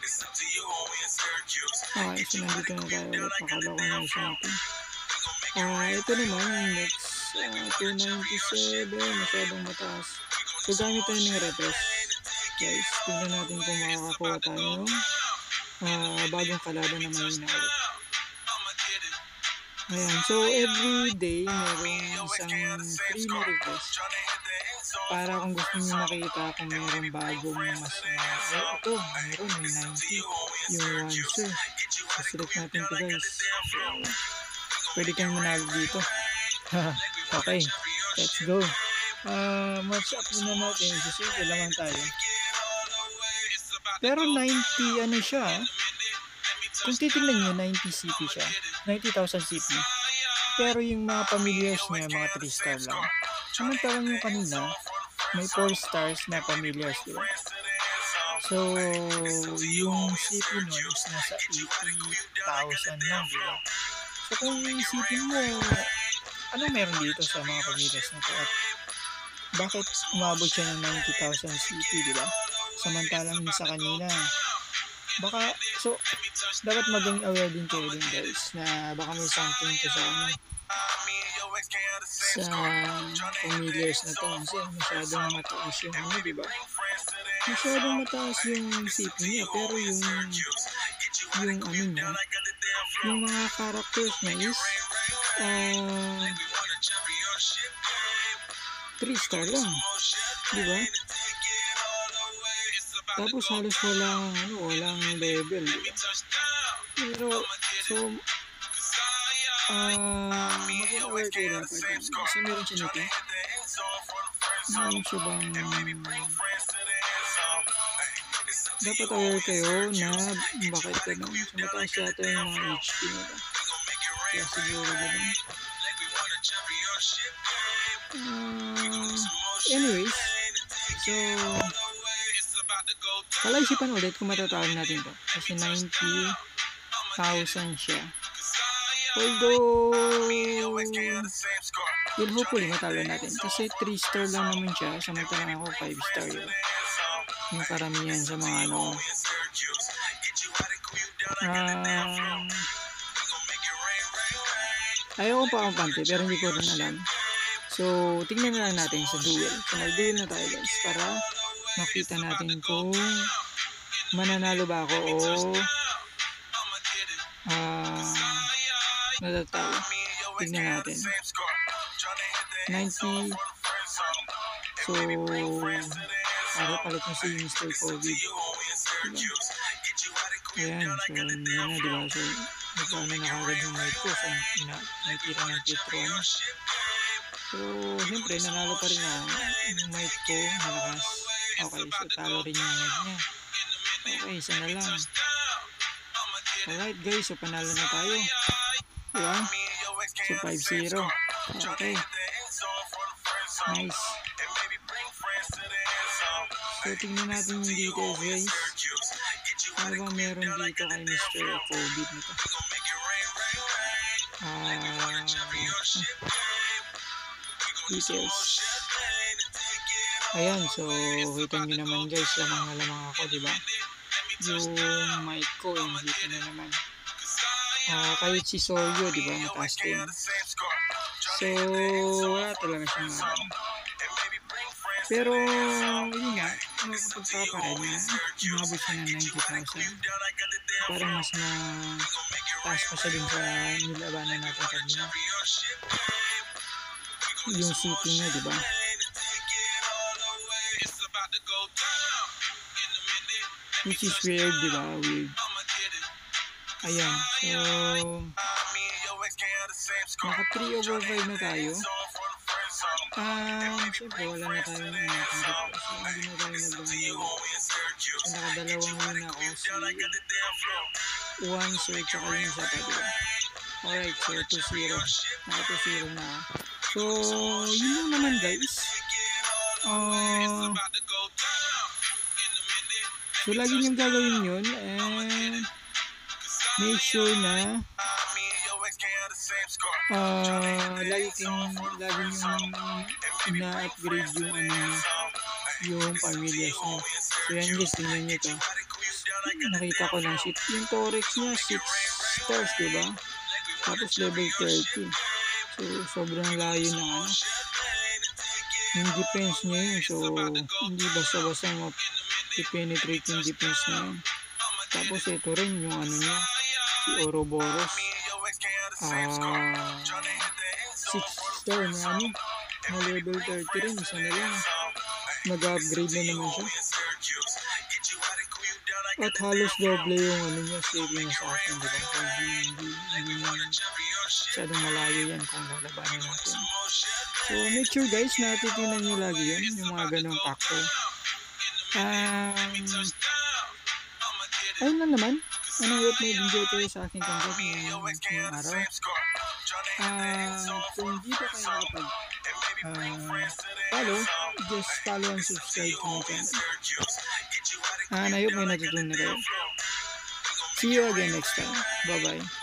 Okay, so nandito na tayo ulit. Akala ko na isa natin. Ito naman, next 297, masyadong mataas. So gamit tayo ng repes. Guys, tingnan natin kung makakakuha tayo ng bagong kalaban na mahina ulit. Ayan, so every day merong isang free na request para kung gusto nyo makita kung merong bagong mas ito, meron may 90 yung oncer. So select natin ito guys. So pwede kayong manalo dito. Okay, let's go. Match up muna natin. Susunod naman tayo. Pero 90 ano siya, kung titignan nyo 90 CP siya, 90,000 CP. Pero yung mga familiars niya, mga 3 star lang. Samantalang yung kanina, may 4 stars na familiars, diba? So, yung CP nun is nasa 80,000 lang, diba? So, kung isipin mo, anong meron dito sa mga familiars na to? At bakit umabot siya ng 90,000 CP, diba? Samantalang yung sa kanina, baka, so, dapat maging aware din kayo din guys, na baka may something to sa familiars na to, kasi masyadong mataas yung ano, diba? Masyadong mataas yung CP niya, pero yung ano niya, yung mga characters niya is 3 star lang, diba? Tapos halos walang level, diba? Pero, so, maging aware kayo dapat. Kasi meron siya nito. Meron siya bang, dapat aware kayo na bakit ganun. So, mataas yata yung mga HP nila. Kaya siguro ganun. Anyways, so, palaisipan ulit kung matatawag natin to. Kasi 90,000 siya. Although, yun hopefully matalo natin. Kasi 3 star lang naman siya. Samantalang ako 5 star yun. Yung karamihan sa mga ano. Ayaw ko pa ang pante pero hindi ko rin alam. So, tingnan na lang natin sa duel. So, mag-duel na tayo guys para makita natin kung mananalo ba ako o natatalo. Tingnan natin. 90. So, palit na si Mr. COVID. Diba? Ayan. So, yun na, diba? So, nagpaano na kagad yung mic ko. So, nakitira ng Petro. So, siyempre, nanalo pa rin ako. Yung mic ko, malakas. Okay, so talo rin yung mic niya. Okay, isa na lang. Alright guys, so panalo na tayo. Diba? So 5-0. Okay. Nice. So tingnan natin yung details guys. Ano bang meron dito kay Mr. COVID nito? Details. Ayan, so kita nyo naman guys, lamang ako, diba? Yung mic ko, dito na naman. Kahit si Soyo, diba? Mataas din. So, wala talaga siyang pero, yun nga, nakapagtaka pa rin na umabot siya ng 90,000. Parang mas na taas pa siya din sa nilabanan natin kanina. Yung CP niya, diba? Which is weird, diba? Weird. Ayan. So, naka 3 over 5 na tayo. Siyempre, wala na tayo ng natin. So, hindi na tayo nagdamay. So, nakadalawang win ako. Si Oncer, tsaka yung isa pa, diba? Alright, so 2-0. Naka 2-0 na. So, yun lang naman guys. So, lagi niyong gagawin yun. And, make sure na lagi niyong na-upgrade yung yung pamilyas niyo. So, yan guys, tingnan nyo ito. nakita ko lang shit. Yung Torex niya 6 stars, diba? Tapos level 30. So, sobrang layo ng ano. Yung defense niya yun. So, hindi basta-basta ma-penetrate yung defense niya yun. Tapos ito rin yung ano niya. Si Ouroboros. 6 star na ano. Na level 30 rin. Isa na lang. Nag-upgrade na naman siya. At halos doble yung ano niya, saving sa atin, diba? Hindi masyadong malayo yan kung lalabanin natin. So, make sure guys na titignan nyo lagi yan, yung mga ganong factor. Ayun lang naman. Anong hope may enjoy kayo sa aking content ngayong araw. Kung hindi pa kayo nakapag follow, just follow and subscribe to my channel. I hope may natutunan na kayo. See you again next time. Bye-bye.